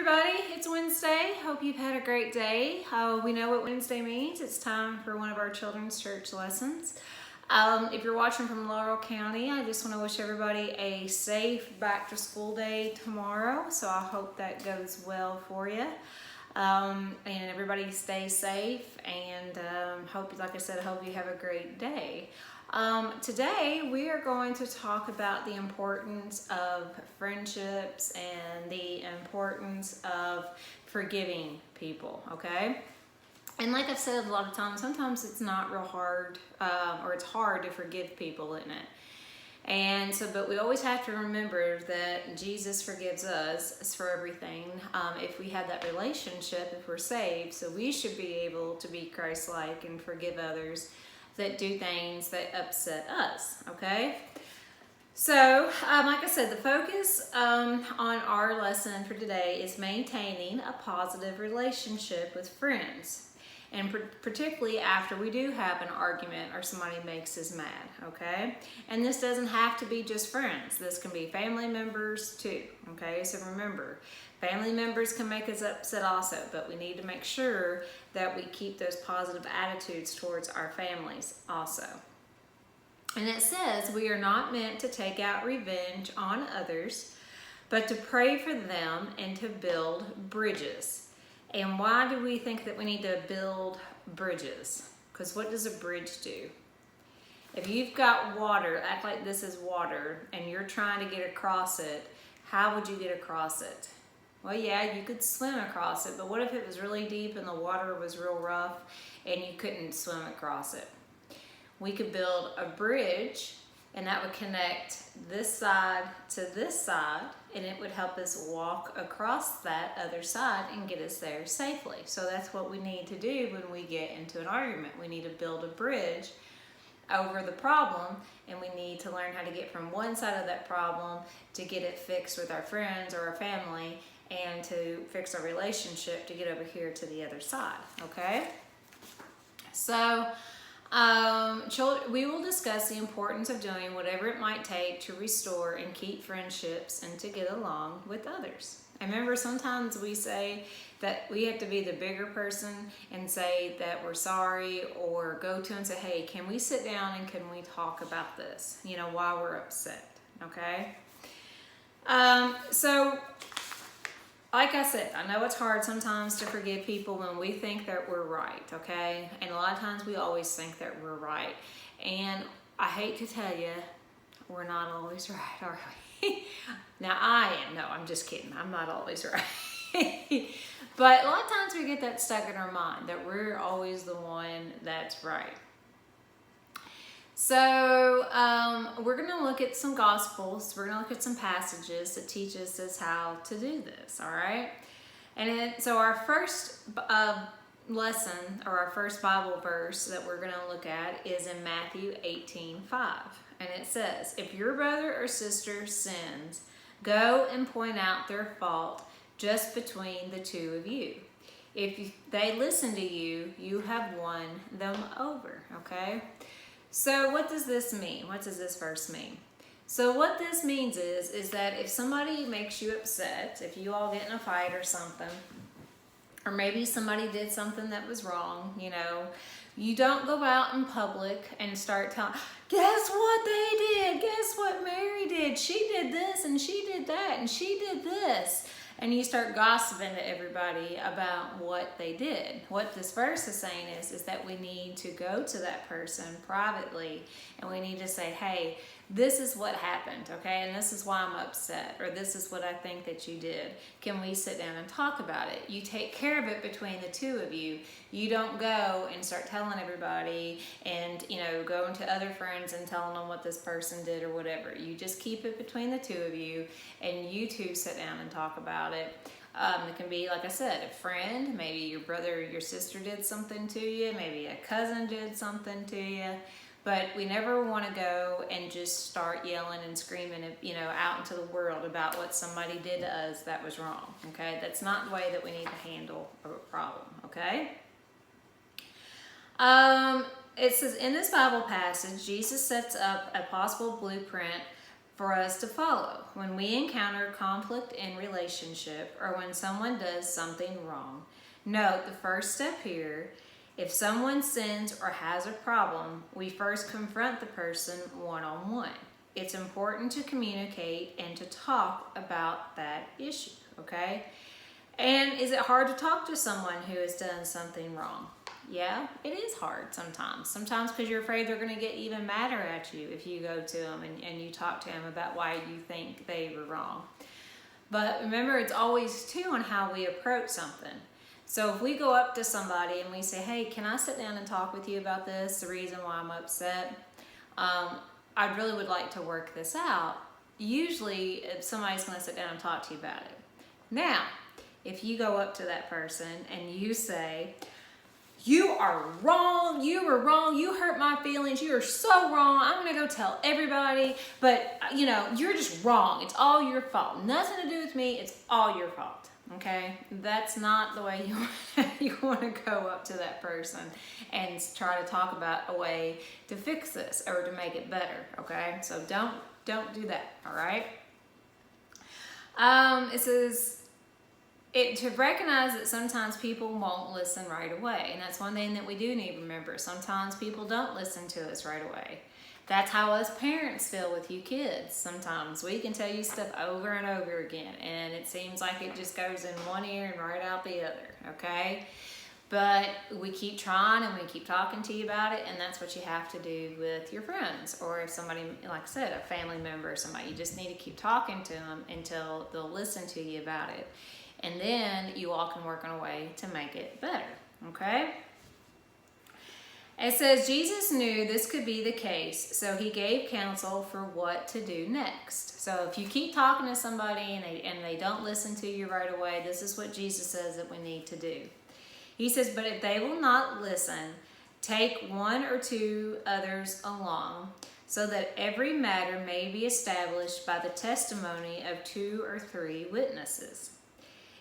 everybody, it's Wednesday. Hope you've had a great day. We know what Wednesday means. It's time for one of our children's church lessons. If you're watching from Laurel County, I just want to wish everybody a safe back to school day tomorrow. So I hope that goes well for you. And everybody stay safe and hope, like I said, I hope you have a great day. Today we are going to talk about the importance of friendships and the importance of forgiving people, okay? And like I've said a lot of times, sometimes it's not real hard, or it's hard to forgive people, isn't it? And so, but we always have to remember that Jesus forgives us for everything. If we have that relationship, if we're saved, so we should be able to be Christ-like and forgive others that do things that upset us, okay? So, like I said, the focus on our lesson for today is maintaining a positive relationship with friends. And particularly after we do have an argument or somebody makes us mad, okay? And this doesn't have to be just friends. This can be family members too, okay? So remember, family members can make us upset also, but we need to make sure that we keep those positive attitudes towards our families also. And it says we are not meant to take out revenge on others, but to pray for them and to build bridges. And why do we think that we need to build bridges? Because what does a bridge do? If you've got water, act like this is water, and you're trying to get across it, how would you get across it? Well, yeah, you could swim across it, but what if it was really deep and the water was real rough and you couldn't swim across it? We could build a bridge, and that would connect this side to this side, and it would help us walk across that other side and get us there safely. So that's what we need to do when we get into an argument. We need to build a bridge over the problem, and we need to learn how to get from one side of that problem to get it fixed with our friends or our family, and to fix our relationship to get over here to the other side, okay? So, we will discuss the importance of doing whatever it might take to restore and keep friendships and to get along with others. I remember sometimes we say that we have to be the bigger person and say that we're sorry, or go to and say, hey, can we sit down and can we talk about this? You know, why we're upset, okay? So, like I said, I know it's hard sometimes to forgive people when we think that we're right, okay? And a lot of times we always think that we're right. And I hate to tell you, we're not always right, are we? Now I am. No, I'm just kidding. I'm not always right. But a lot of times we get that stuck in our mind that we're always the one that's right. So we're going to look at some gospels. We're going to look at some passages that teach us how to do this, all right? And so our first lesson, or our first Bible verse that we're going to look at, is in Matthew 18:5. And it says, if your brother or sister sins, go and point out their fault just between the two of you. If they listen to you, you have won them over, okay? So what does this mean? What does this verse mean? So what this means is that if somebody makes you upset, if you all get in a fight or something, or maybe somebody did something that was wrong, you know, you don't go out in public and start telling, guess what they did? Guess what Mary did? She did this and she did that and she did this. And you start gossiping to everybody about what they did. What this verse is saying is that we need to go to that person privately, and we need to say, hey, this is what happened, okay? And this is why I'm upset, or this is what I think that you did. Can we sit down and talk about it? You take care of it between the two of you. You don't go and start telling everybody and, you know, going to other friends and telling them what this person did or whatever. You just keep it between the two of you, and you two sit down and talk about it. It can be, like I said, a friend, maybe your brother or your sister did something to you, maybe a cousin did something to you. But we never want to go and just start yelling and screaming, you know, out into the world about what somebody did to us that was wrong, okay? That's not the way that we need to handle a problem, okay? It says, in this Bible passage, Jesus sets up a possible blueprint for us to follow. When we encounter conflict in relationship or when someone does something wrong, note the first step here. If someone sins or has a problem, we first confront the person one-on-one. It's important to communicate and to talk about that issue, okay? And is it hard to talk to someone who has done something wrong? Yeah, it is hard sometimes. Sometimes because you're afraid they're going to get even madder at you if you go to them and you talk to them about why you think they were wrong. But remember, it's always too on how we approach something. So if we go up to somebody and we say, hey, can I sit down and talk with you about this, the reason why I'm upset? I really would like to work this out. Usually, if somebody's going to sit down and talk to you about it. Now, if you go up to that person and you say, you are wrong, you were wrong, you hurt my feelings, you are so wrong, I'm going to go tell everybody, but you're just wrong. It's all your fault. Nothing to do with me, it's all your fault. Okay, that's not the way you want to go up to that person and try to talk about a way to fix this or to make it better. Okay, so don't do that. All right. It says to recognize that sometimes people won't listen right away, and that's one thing that we do need to remember. Sometimes people don't listen to us right away. That's how us parents feel with you kids. Sometimes we can tell you stuff over and over again, and it seems like it just goes in one ear and right out the other, okay? But we keep trying and we keep talking to you about it, and that's what you have to do with your friends. Or if somebody, like I said, a family member or somebody, you just need to keep talking to them until they'll listen to you about it. And then you all can work on a way to make it better, okay? It says Jesus knew this could be the case, so he gave counsel for what to do next. So if you keep talking to somebody and they don't listen to you right away, this is what Jesus says that we need to do. He says, but if they will not listen, take one or two others along, so that every matter may be established by the testimony of 2 or 3 witnesses.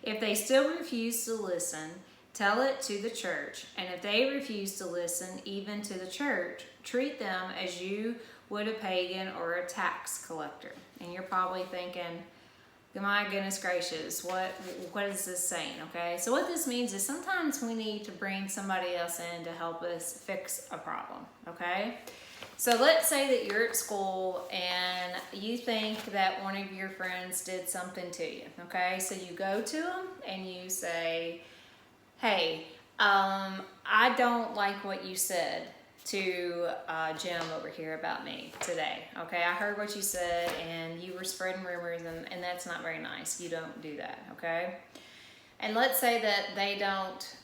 If they still refuse to listen, tell it to the church, and if they refuse to listen even to the church, treat them as you would a pagan or a tax collector. And you're probably thinking, my goodness gracious, what is this saying, okay? So what this means is sometimes we need to bring somebody else in to help us fix a problem, okay? So let's say that you're at school and you think that one of your friends did something to you, okay? So you go to them and you say, hey, I don't like what you said to Jim over here about me today. Okay, I heard what you said and you were spreading rumors and that's not very nice. You don't do that, okay? And let's say that they don't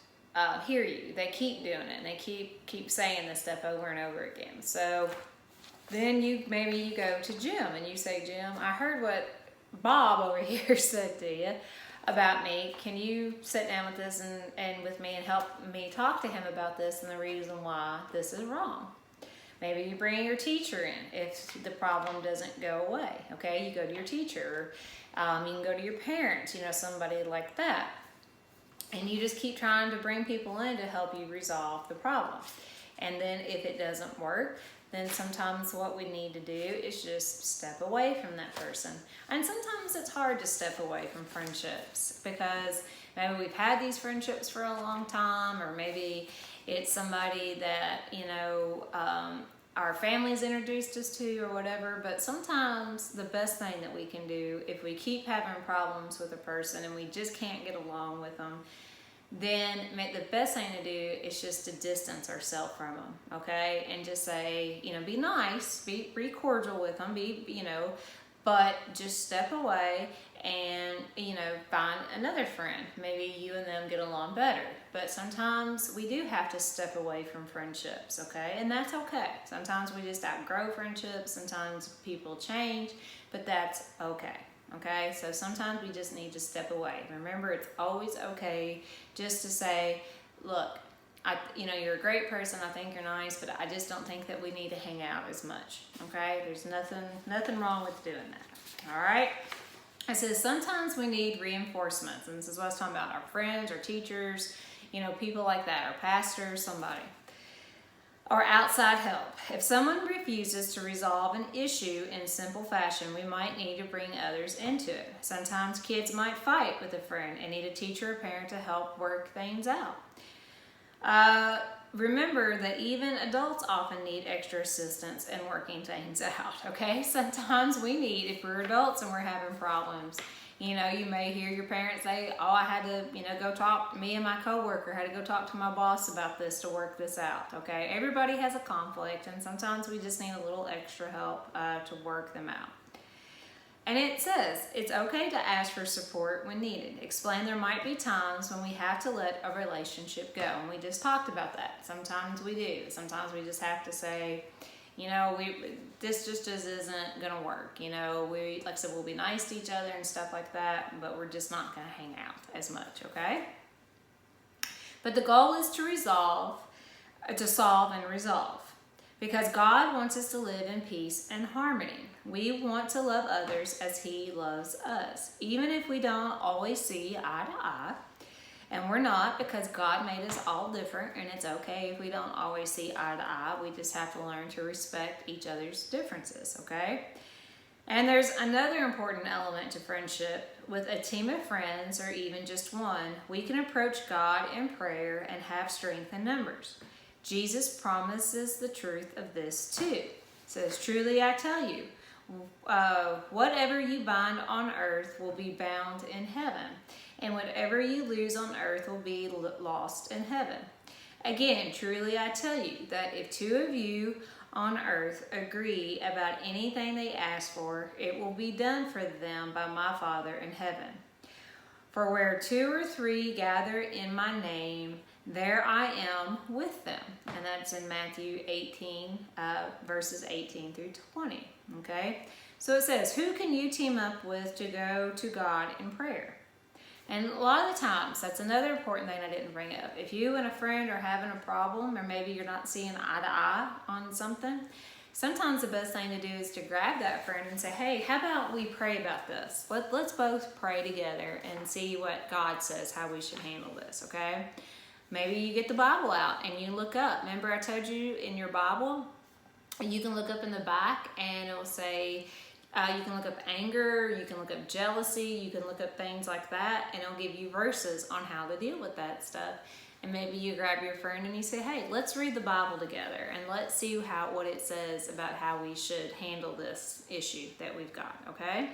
hear you. They keep doing it and they keep saying this stuff over and over again. So then maybe you go to Jim and you say, Jim, I heard what Bob over here said to you about me. Can you sit down with this and with me and help me talk to him about this and the reason why this is wrong? Maybe you bring your teacher in if the problem doesn't go away. Okay, you go to your teacher. You can go to your parents, somebody like that. And you just keep trying to bring people in to help you resolve the problem. And then if it doesn't work, then sometimes what we need to do is just step away from that person. And sometimes it's hard to step away from friendships because maybe we've had these friendships for a long time, or maybe it's somebody that, our family's introduced us to or whatever. But sometimes the best thing that we can do if we keep having problems with a person and we just can't get along with them, then the best thing to do is just to distance ourselves from them, okay? And just say, be nice, be cordial with them, but just step away and, find another friend. Maybe you and them get along better. But sometimes we do have to step away from friendships, okay? And that's okay. Sometimes we just outgrow friendships. Sometimes people change, but that's okay. Okay, so sometimes we just need to step away. Remember, it's always okay just to say, look, you're a great person, I think you're nice, but I just don't think that we need to hang out as much. Okay, there's nothing wrong with doing that. All right, it says sometimes we need reinforcements, and this is what I was talking about, our friends, our teachers, people like that, our pastors, somebody. or outside help. If someone refuses to resolve an issue in simple fashion, we might need to bring others into it. Sometimes kids might fight with a friend and need a teacher or parent to help work things out. Remember that even adults often need extra assistance in working things out, okay? Sometimes we need, if we're adults and we're having problems, you know, you may hear your parents say, oh, I had to, go talk, me and my coworker had to go talk to my boss about this to work this out, okay? Everybody has a conflict, and sometimes we just need a little extra help to work them out. And it says, it's okay to ask for support when needed. Explain there might be times when we have to let a relationship go. And we just talked about that. Sometimes we do. Sometimes we just have to say, this just isn't going to work. Like I said, we'll be nice to each other and stuff like that, but we're just not going to hang out as much, okay? But the goal is to solve and resolve. Because God wants us to live in peace and harmony. We want to love others as He loves us. Even if we don't always see eye to eye, and we're not, because God made us all different, and it's okay if we don't always see eye to eye. We just have to learn to respect each other's differences, okay? And there's another important element to friendship. With a team of friends, or even just one, we can approach God in prayer and have strength in numbers. Jesus promises the truth of this too. It says, truly I tell you, whatever you bind on earth will be bound in heaven, and whatever you lose on earth will be lost in heaven. Again, truly I tell you that if two of you on earth agree about anything they ask for, it will be done for them by my Father in heaven. For where 2 or 3 gather in my name, there I am with them. And that's in Matthew 18, verses 18 through 20. Okay? So it says, who can you team up with to go to God in prayer? And a lot of the times, that's another important thing I didn't bring up. If you and a friend are having a problem, or maybe you're not seeing eye to eye on something, sometimes the best thing to do is to grab that friend and say, hey, how about we pray about this? Let's both pray together and see what God says, how we should handle this, okay? Maybe you get the Bible out and you look up. Remember I told you in your Bible, you can look up in the back and it will say, you can look up anger, you can look up jealousy, you can look up things like that, and it'll give you verses on how to deal with that stuff. And maybe you grab your friend and you say, hey, let's read the Bible together and let's see what it says about how we should handle this issue that we've got, okay?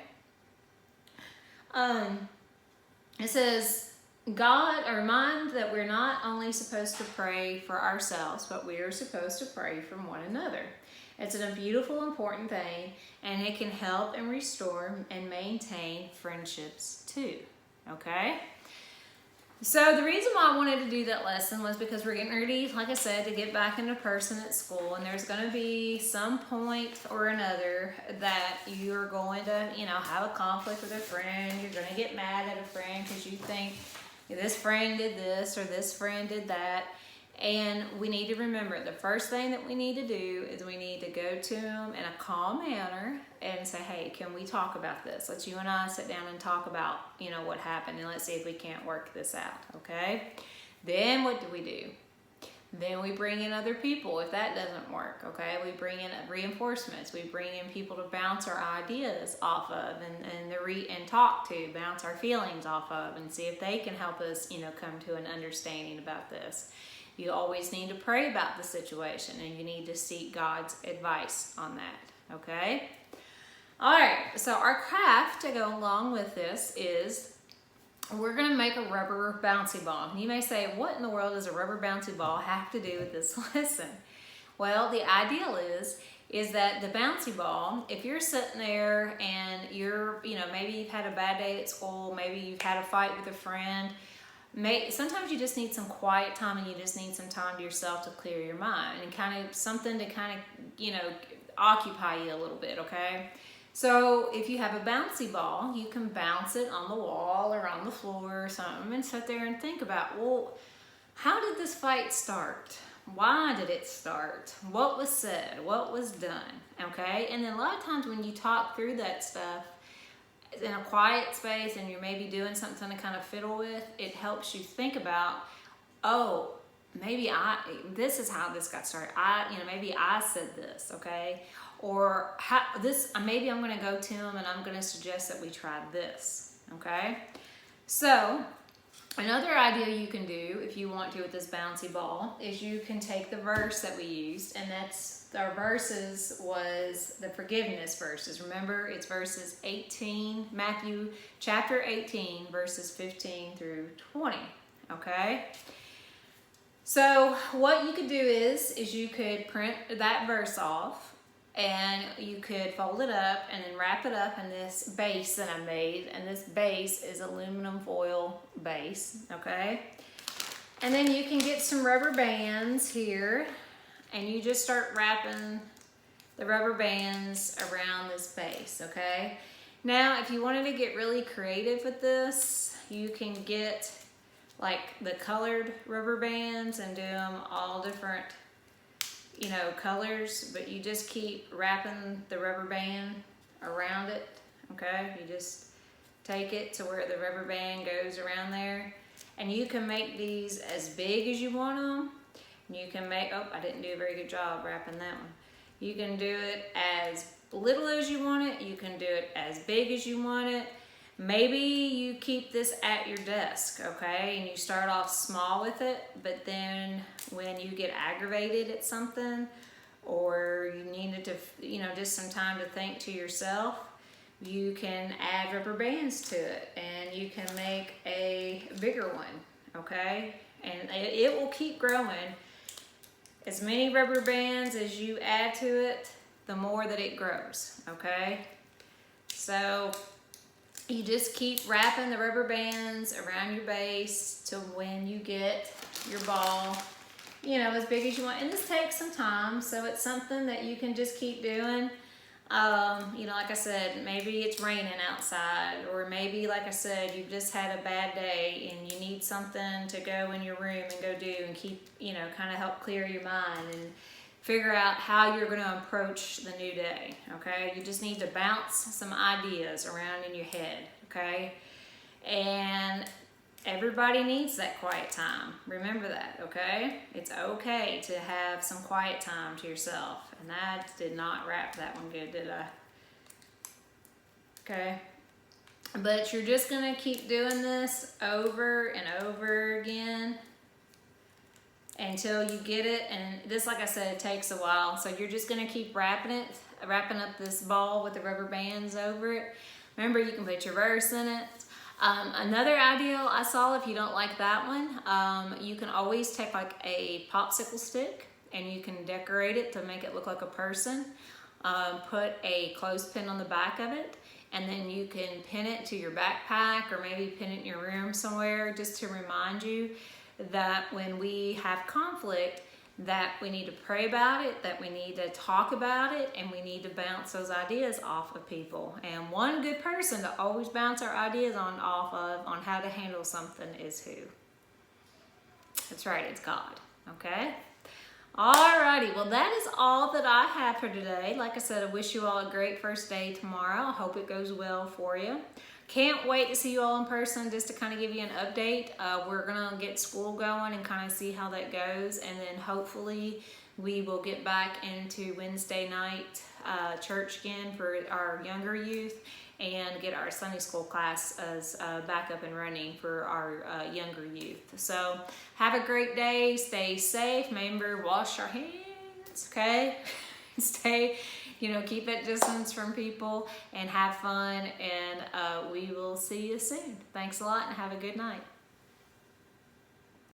It says, remind that we're not only supposed to pray for ourselves, but we are supposed to pray for one another. It's a beautiful, important thing, and it can help and restore and maintain friendships too, okay? So the reason why I wanted to do that lesson was because we're getting ready, like I said, to get back into person at school, and there's going to be some point or another that you're going to, have a conflict with a friend. You're going to get mad at a friend because you think this friend did this or this friend did that. And we need to remember the first thing that we need to do is we need to go to them in a calm manner and say, hey, can we talk about this? Let's you and I sit down and talk about, what happened, and let's see if we can't work this out, okay? Then what do? Then we bring in other people if that doesn't work, okay? We bring in reinforcements. We bring in people to bounce our ideas off of and talk to, bounce our feelings off of, and see if they can help us, come to an understanding about this. You always need to pray about the situation, and you need to seek God's advice on that, okay? All right, so our craft to go along with this is we're going to make a rubber bouncy ball. You may say, what in the world does a rubber bouncy ball have to do with this lesson? Well, the ideal is that the bouncy ball, if you're sitting there and you're, maybe you've had a bad day at school, maybe you've had a fight with a friend, sometimes you just need some quiet time, and you just need some time to yourself to clear your mind and kind of something to occupy you a little bit, okay? So if you have a bouncy ball, you can bounce it on the wall or on the floor or something and sit there and think about, well, how did this fight start? Why did it start? What was said? What was done? Okay? And then a lot of times when you talk through that stuff in a quiet space and you're maybe doing something to kind of fiddle with, it helps you think about, oh, this is how this got started. Maybe I said this, okay? Or maybe I'm gonna go to him and I'm gonna suggest that we try this, okay? So, another idea you can do if you want to with this bouncy ball is you can take the verse that we used, and our verses was the forgiveness verses. Remember, it's verses 18, Matthew chapter 18, verses 15 through 20, okay? So what you could do is you could print that verse off, and you could fold it up and then wrap it up in this base that I made, and this base is aluminum foil base, okay? And then you can get some rubber bands here, and you just start wrapping the rubber bands around this base, okay? Now, if you wanted to get really creative with this, you can get like the colored rubber bands and do them all different, colors, but you just keep wrapping the rubber band around it, okay? You just take it to where the rubber band goes around there, and you can make these as big as you want them. You can make, I didn't do a very good job wrapping that one. You can do it as little as you want it. You can do it as big as you want it. Maybe you keep this at your desk, okay? And you start off small with it, but then when you get aggravated at something, or you needed to, just some time to think to yourself, you can add rubber bands to it, and you can make a bigger one, okay? And it will keep growing. As many rubber bands as you add to it, the more that it grows, okay? So you just keep wrapping the rubber bands around your base till when you get your ball, as big as you want. And this takes some time, so it's something that you can just keep doing. Like I said, maybe it's raining outside, or maybe, like I said, you've just had a bad day and you need something to go in your room and go do and keep, kind of help clear your mind and figure out how you're going to approach the new day, okay? You just need to bounce some ideas around in your head, okay? And everybody needs that quiet time. Remember that, okay? It's okay to have some quiet time to yourself. And I did not wrap that one good, did I? Okay. But you're just going to keep doing this over and over again until you get it. And this, like I said, it takes a while. So you're just going to keep wrapping up this ball with the rubber bands over it. Remember, you can put your verse in it. Another idea I saw, if you don't like that one, you can always take like a popsicle stick and you can decorate it to make it look like a person. Put a clothespin on the back of it, and then you can pin it to your backpack, or maybe pin it in your room somewhere, just to remind you that when we have conflict, that we need to pray about it, that we need to talk about it, and we need to bounce those ideas off of people. And one good person to always bounce our ideas off of on how to handle something is who? That's right, it's God, okay? Alrighty, well, that is all that I have for today. Like I said, I wish you all a great first day tomorrow. I hope it goes well for you. Can't wait to see you all in person, just to kind of give you an update. We're gonna get school going and kind of see how that goes, and then hopefully we will get back into Wednesday night church again for our younger youth, and get our Sunday school class as back up and running for our younger youth. So have a great day, stay safe, remember, wash your hands, okay? Stay, keep that distance from people, and have fun, and we will see you soon. Thanks a lot, and have a good night.